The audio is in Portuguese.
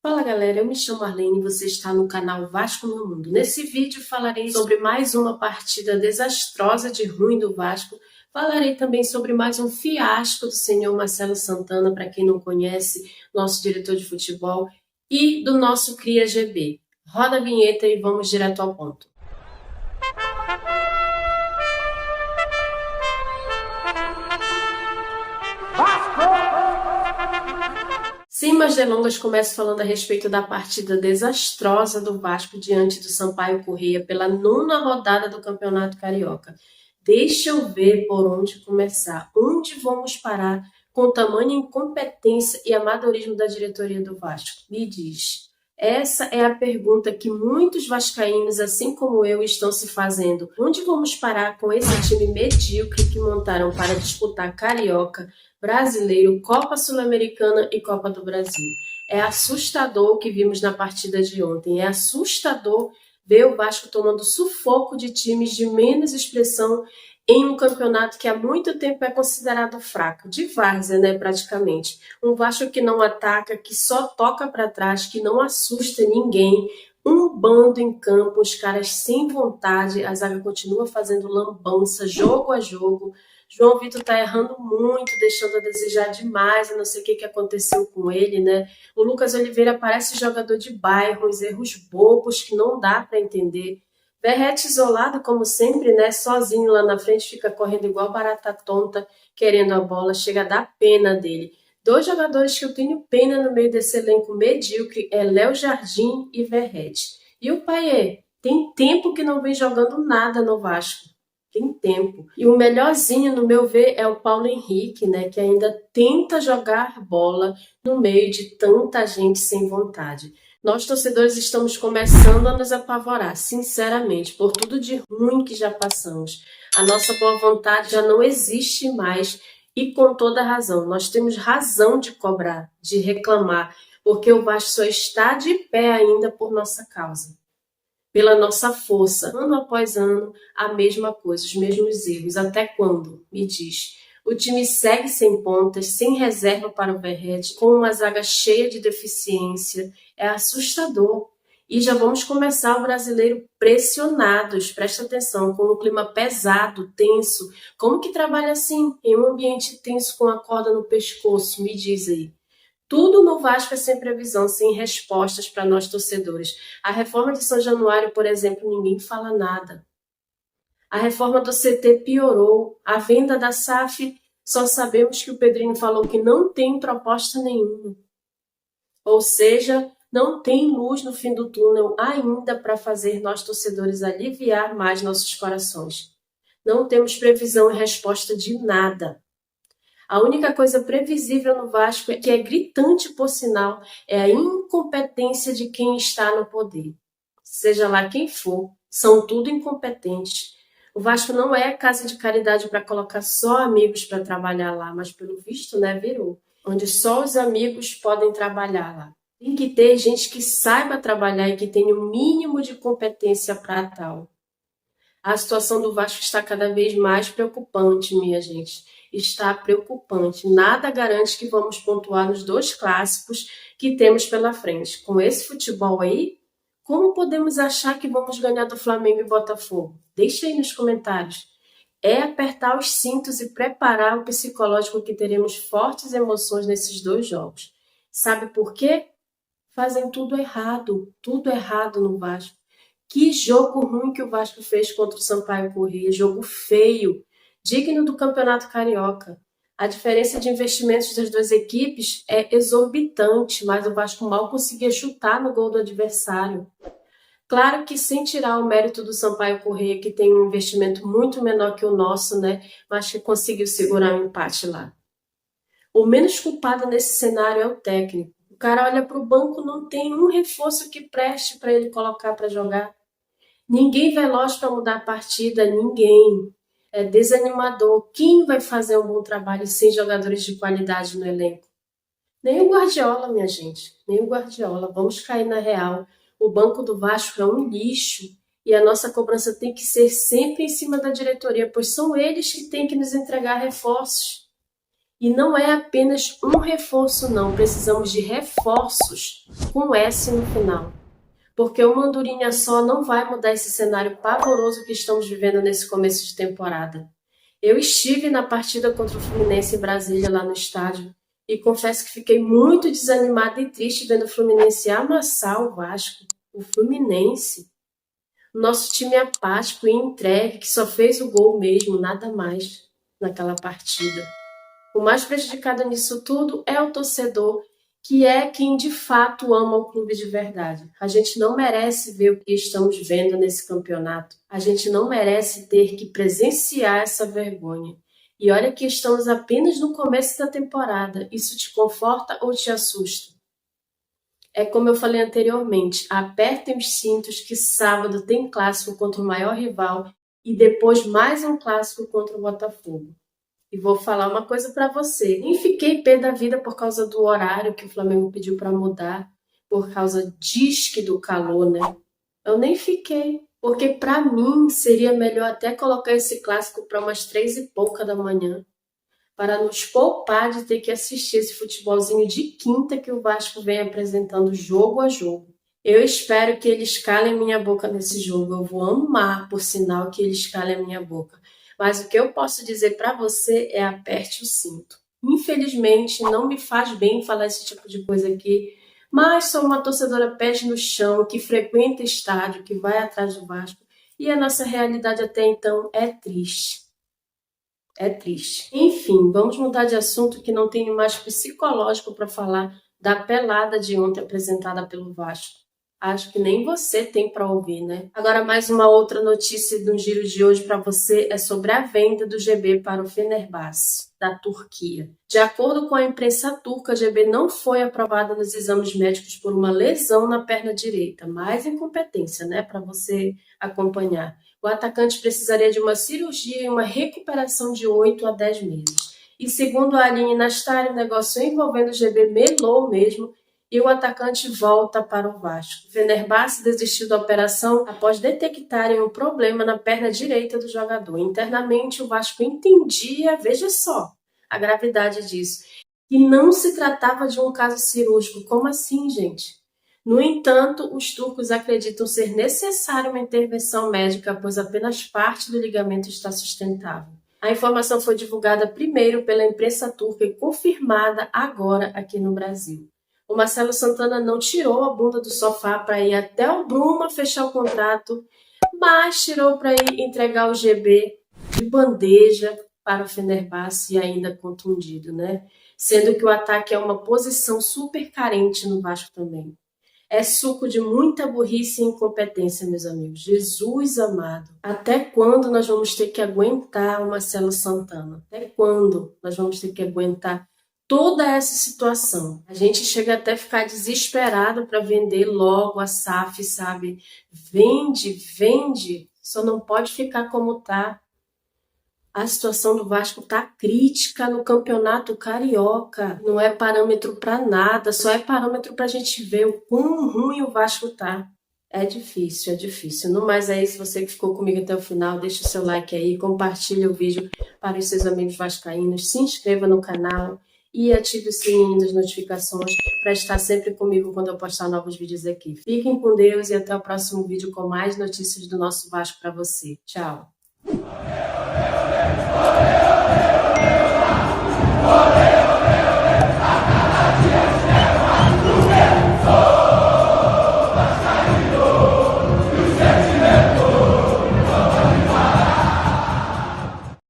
Fala galera, eu me chamo Arlene e você está no canal Vasco no Mundo. Nesse vídeo falarei sobre mais uma partida desastrosa de ruim do Vasco. Falarei também sobre mais um fiasco do senhor Marcelo Santana, para quem não conhece, nosso diretor de futebol, e do nosso Cria GB. Roda a vinheta e vamos direto ao ponto. Sem mais delongas, começo falando a respeito da partida desastrosa do Vasco diante do Sampaio Corrêa pela 9ª rodada do Campeonato Carioca. Deixa eu ver por onde começar. Onde vamos parar com tamanha incompetência e amadorismo da diretoria do Vasco? Me diz. Essa é a pergunta que muitos vascaínos, assim como eu, estão se fazendo. Onde vamos parar com esse time medíocre que montaram para disputar Carioca, Brasileiro, Copa Sul-Americana e Copa do Brasil? É assustador o que vimos na partida de ontem. É assustador ver o Vasco tomando sufoco de times de menos expressão em um campeonato que há muito tempo é considerado fraco, de várzea, né, praticamente. Um Vasco que não ataca, que só toca para trás, que não assusta ninguém. Um bando em campo, os caras sem vontade, a zaga continua fazendo lambança, jogo a jogo. João Vitor tá errando muito, deixando a desejar demais, eu não sei o que aconteceu com ele, né? O Lucas Oliveira parece jogador de bairro, os erros bobos que não dá para entender. Verratti isolado, como sempre, né? Sozinho lá na frente, fica correndo igual barata tonta, querendo a bola, chega a dar pena dele. Dois jogadores que eu tenho pena no meio desse elenco medíocre é Léo Jardim e Verratti. E o Payet? Tem tempo que não vem jogando nada no Vasco. Tem tempo. E o melhorzinho, no meu ver, é o Paulo Henrique, né? Que ainda tenta jogar bola no meio de tanta gente sem vontade. Nós, torcedores, estamos começando a nos apavorar, sinceramente, por tudo de ruim que já passamos. A nossa boa vontade já não existe mais e com toda razão. Nós temos razão de cobrar, de reclamar, porque o Vasco só está de pé ainda por nossa causa, pela nossa força. Ano após ano, a mesma coisa, os mesmos erros. Até quando? Me diz. O time segue sem pontas, sem reserva para o Verratti, com uma zaga cheia de deficiência. É assustador. E já vamos começar o brasileiro pressionados, presta atenção, com um clima pesado, tenso. Como que trabalha assim, em um ambiente tenso com a corda no pescoço? Me diz aí. Tudo no Vasco é sem previsão, sem respostas para nós torcedores. A reforma de São Januário, por exemplo, ninguém fala nada. A reforma do CT piorou. A venda da SAF, só sabemos que o Pedrinho falou que não tem proposta nenhuma. Ou seja, não tem luz no fim do túnel ainda para fazer nós torcedores aliviar mais nossos corações. Não temos previsão e resposta de nada. A única coisa previsível no Vasco, que é gritante por sinal, é a incompetência de quem está no poder. Seja lá quem for, são tudo incompetentes. O Vasco não é casa de caridade para colocar só amigos para trabalhar lá, mas pelo visto, né, virou. Onde só os amigos podem trabalhar lá. Tem que ter gente que saiba trabalhar e que tenha o mínimo de competência para tal. A situação do Vasco está cada vez mais preocupante, minha gente. Está preocupante. Nada garante que vamos pontuar nos 2 clássicos que temos pela frente. Com esse futebol aí, como podemos achar que vamos ganhar do Flamengo e Botafogo? Deixa aí nos comentários. É apertar os cintos e preparar o psicológico, que teremos fortes emoções nesses 2 jogos. Sabe por quê? Fazem tudo errado no Vasco. Que jogo ruim que o Vasco fez contra o Sampaio Corrêa, jogo feio, digno do Campeonato Carioca. A diferença de investimentos das 2 equipes é exorbitante, mas o Vasco mal conseguia chutar no gol do adversário. Claro que sem tirar o mérito do Sampaio Corrêa, que tem um investimento muito menor que o nosso, né? Mas que conseguiu segurar um empate lá. O menos culpado nesse cenário é o técnico. O cara olha para o banco, não tem um reforço que preste para ele colocar para jogar. Ninguém veloz para mudar a partida, ninguém. É desanimador. Quem vai fazer um bom trabalho sem jogadores de qualidade no elenco? Nem o Guardiola, minha gente. Nem o Guardiola. Vamos cair na real. O banco do Vasco é um lixo. E a nossa cobrança tem que ser sempre em cima da diretoria, pois são eles que têm que nos entregar reforços. E não é apenas um reforço não, precisamos de reforços com S no final. Porque uma andorinha só não vai mudar esse cenário pavoroso que estamos vivendo nesse começo de temporada. Eu estive na partida contra o Fluminense em Brasília, lá no estádio, e confesso que fiquei muito desanimada e triste vendo o Fluminense amassar o Vasco. O Fluminense. O nosso time apático e entregue, que só fez o gol mesmo, nada mais, naquela partida. O mais prejudicado nisso tudo é o torcedor, que é quem de fato ama o clube de verdade. A gente não merece ver o que estamos vendo nesse campeonato. A gente não merece ter que presenciar essa vergonha. E olha que estamos apenas no começo da temporada. Isso te conforta ou te assusta? É como eu falei anteriormente, apertem os cintos que sábado tem clássico contra o maior rival e depois mais um clássico contra o Botafogo. E vou falar uma coisa para você. Nem fiquei pé da vida por causa do horário que o Flamengo pediu para mudar, por causa disque do calor, né? Eu nem fiquei, porque para mim seria melhor até colocar esse clássico para umas 3h pouca da manhã, para nos poupar de ter que assistir esse futebolzinho de quinta que o Vasco vem apresentando jogo a jogo. Eu espero que eles calem minha boca nesse jogo. Eu vou amar, por sinal, que eles calem a minha boca. Mas o que eu posso dizer para você é aperte o cinto. Infelizmente, não me faz bem falar esse tipo de coisa aqui, mas sou uma torcedora pés no chão, que frequenta estádio, que vai atrás do Vasco, e a nossa realidade até então é triste. É triste. Enfim, vamos mudar de assunto que não tenho mais psicológico para falar da pelada de ontem apresentada pelo Vasco. Acho que nem você tem para ouvir, né? Agora, mais uma outra notícia do giro de hoje para você é sobre a venda do GB para o Fenerbahçe, da Turquia. De acordo com a imprensa turca, o GB não foi aprovado nos exames médicos por uma lesão na perna direita. Mais incompetência, né? Para você acompanhar. O atacante precisaria de uma cirurgia e uma recuperação de 8 a 10 meses. E segundo a Aline Nastari, o negócio envolvendo o GB melou mesmo e o atacante volta para o Vasco. O Fenerbahçe desistiu da operação após detectarem um problema na perna direita do jogador. Internamente, o Vasco entendia, veja só, a gravidade disso, e não se tratava de um caso cirúrgico. Como assim, gente? No entanto, os turcos acreditam ser necessária uma intervenção médica, pois apenas parte do ligamento está sustentável. A informação foi divulgada primeiro pela imprensa turca e confirmada agora aqui no Brasil. O Marcelo Santana não tirou a bunda do sofá para ir até o Bruma fechar o contrato, mas tirou para ir entregar o GB de bandeja para o Fenerbahçe e ainda contundido, né? Sendo que o ataque é uma posição super carente no Vasco também. É suco de muita burrice e incompetência, meus amigos. Jesus amado. Até quando nós vamos ter que aguentar o Marcelo Santana? Até quando nós vamos ter que aguentar toda essa situação? A gente chega até a ficar desesperado para vender logo a SAF, sabe? Vende, vende. Só não pode ficar como tá. A situação do Vasco tá crítica no Campeonato Carioca. Não é parâmetro para nada, só é parâmetro para a gente ver o quão ruim o Vasco tá. É difícil, é difícil. No mais é isso, você que ficou comigo até o final, deixa o seu like aí, compartilha o vídeo para os seus amigos vascaínos, se inscreva no canal e ative o sininho das notificações para estar sempre comigo quando eu postar novos vídeos aqui. Fiquem com Deus e até o próximo vídeo com mais notícias do nosso Vasco para você. Tchau!